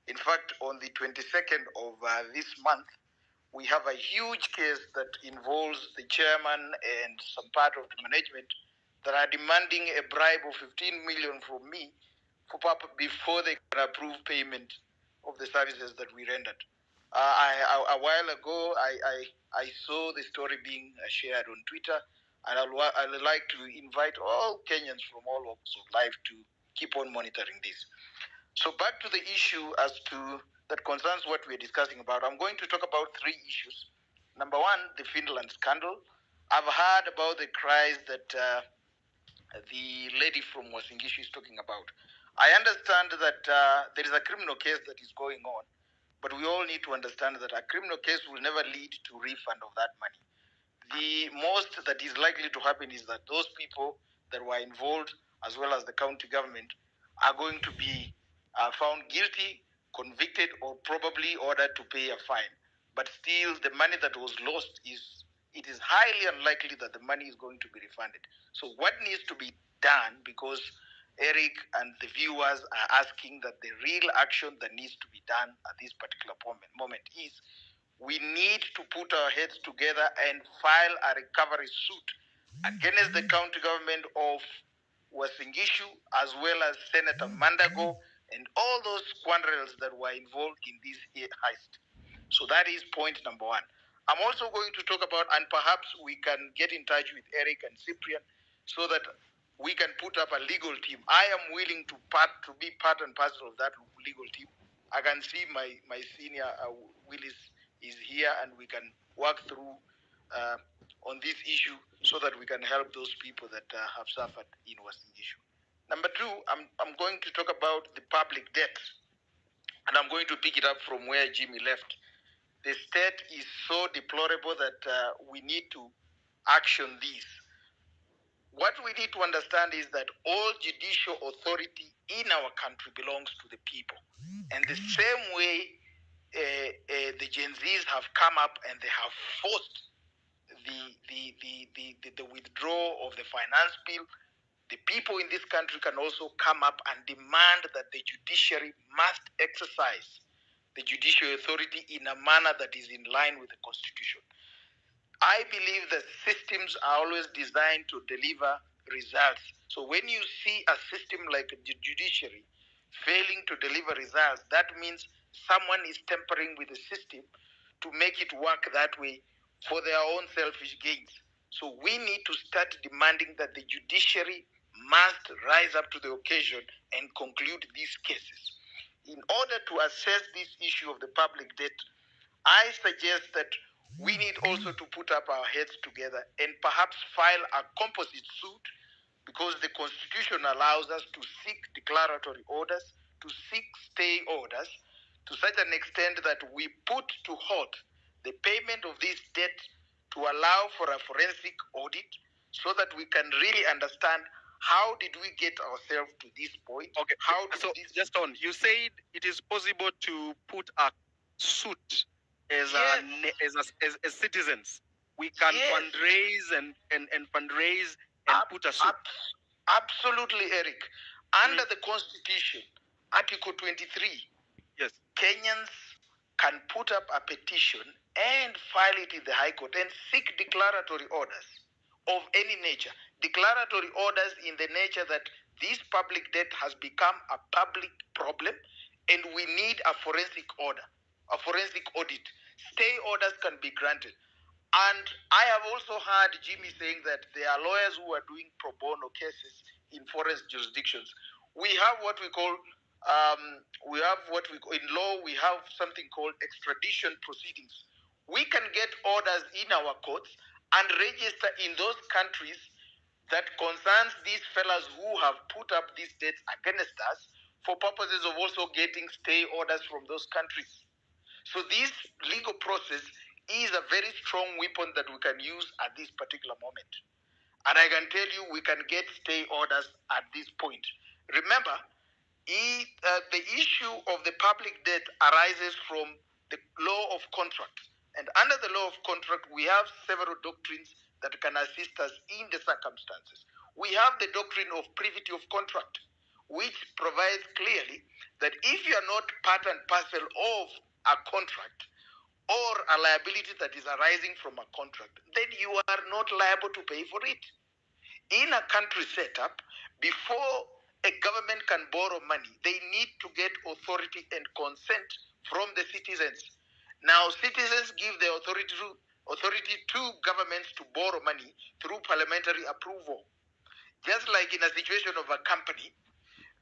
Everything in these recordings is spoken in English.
In fact, on the 22nd of this month, we have a huge case that involves the chairman and some part of the management that are demanding a bribe of 15 million from me before they can approve payment of the services that we rendered. A while ago, I saw the story being shared on Twitter, and I'd like to invite all Kenyans from all walks of life to keep on monitoring this. So back to the issue that concerns what we're discussing about. I'm going to talk about three issues. Number one, the Finland scandal. I've heard about the cries that the lady from Wasingishu is talking about. I understand that there is a criminal case that is going on, but we all need to understand that a criminal case will never lead to refund of that money. The most that is likely to happen is that those people that were involved, as well as the county government, are going to be found guilty, convicted, or probably ordered to pay a fine. But still, the money that was lost it is highly unlikely that the money is going to be refunded. So what needs to be done, because Eric and the viewers are asking that the real action that needs to be done at this particular moment is we need to put our heads together and file a recovery suit against the county government of Wasingishu, as well as Senator Mandago and all those scoundrels that were involved in this heist. So that is point number one. I'm also going to talk about, and perhaps we can get in touch with Eric and Cyprian so that we can put up a legal team. I am willing to be part and parcel of that legal team. I can see my senior Willis is here, and we can work through on this issue so that we can help those people that have suffered in Wasingishu. Number two, I'm going to talk about the public debt, and I'm going to pick it up from where Jimmy left. The state is so deplorable that we need to action this. What we need to understand is that all judicial authority in our country belongs to the people. And the same way the Gen Zs have come up and they have forced the withdrawal of the finance bill, the people in this country can also come up and demand that the judiciary must exercise the judicial authority in a manner that is in line with the Constitution. I believe that systems are always designed to deliver results. So when you see a system like the judiciary failing to deliver results, that means someone is tampering with the system to make it work that way for their own selfish gains. So we need to start demanding that the judiciary must rise up to the occasion and conclude these cases. In order to assess this issue of the public debt, I suggest that we need also to put up our heads together and perhaps file a composite suit, because the Constitution allows us to seek declaratory orders, to seek stay orders, to such an extent that we put to halt the payment of this debt to allow for a forensic audit so that we can really understand how did we get ourselves to this point. Okay, so just on, you said it is possible to put a suit as as citizens. We can fundraise and fundraise and put a suit. Absolutely, Eric. Under the Constitution, Article 23, yes, Kenyans can put up a petition and file it in the High Court and seek declaratory orders of any nature. Declaratory orders in the nature that this public debt has become a public problem and we need a forensic order, a forensic audit. Stay orders can be granted. And I have also heard Jimmy saying that there are lawyers who are doing pro bono cases in forest jurisdictions. We have what we call, in law, we have something called extradition proceedings. We can get orders in our courts and register in those countries that concerns these fellas who have put up these debts against us for purposes of also getting stay orders from those countries. So this legal process is a very strong weapon that we can use at this particular moment. And I can tell you we can get stay orders at this point. Remember, the issue of the public debt arises from the law of contract. And under the law of contract, we have several doctrines that can assist us in the circumstances. We have the doctrine of privity of contract. which provides clearly that if you are not part and parcel of a contract or a liability that is arising from a contract, then you are not liable to pay for it. In a country setup, before a government can borrow money, they need to get authority and consent from the citizens. Now, citizens give the authority to governments to borrow money through parliamentary approval. Just like in a situation of a company,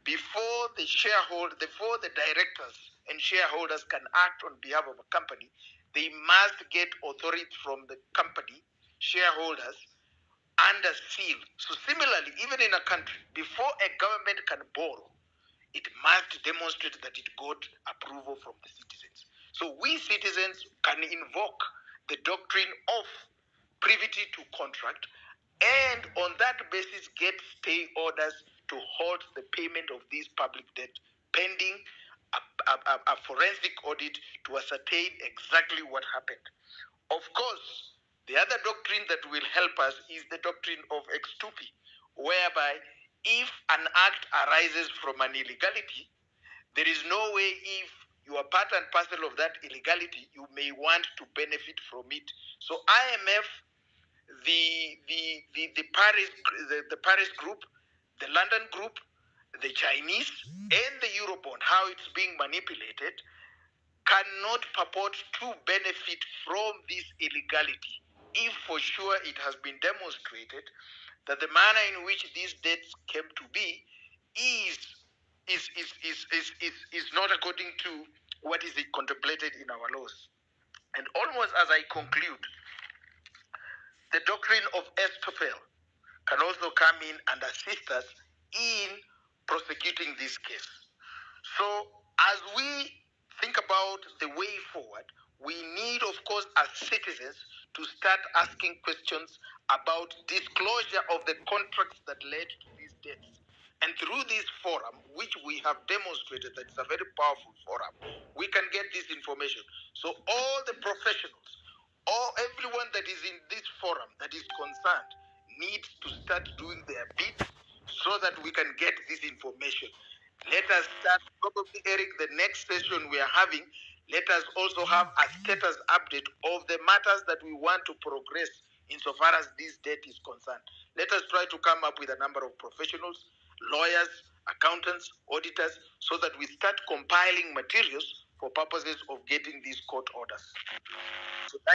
before the directors and shareholders can act on behalf of a company, they must get authority from the company shareholders under seal. So similarly, even in a country, before a government can borrow, it must demonstrate that it got approval from the citizens. So we citizens can invoke the doctrine of privity to contract, and on that basis get stay orders to halt the payment of this public debt pending a forensic audit to ascertain exactly what happened. Of course, the other doctrine that will help us is the doctrine of ex tupi, whereby if an act arises from an illegality, there is no way if you are part and parcel of that illegality, you may want to benefit from it. So IMF, the Paris group, the London group, the Chinese, and the Eurobond, how it's being manipulated, cannot purport to benefit from this illegality if for sure it has been demonstrated that the manner in which these debts came to be is not according to what is contemplated in our laws. And almost as I conclude, the doctrine of estoppel can also come in and assist us in prosecuting this case. So as we think about the way forward, we need, of course, as citizens, to start asking questions about disclosure of the contracts that led to these debts. And through this forum, which we have demonstrated that it's a very powerful forum, we can get this information. So all the professionals, or everyone that is in this forum that is concerned, needs to start doing their bit so that we can get this information. Let us start, probably, Eric, the next session we are having, let us also have a status update of the matters that we want to progress insofar as this debt is concerned. Let us try to come up with a number of professionals, lawyers, accountants, auditors, so that we start compiling materials for purposes of getting these court orders. So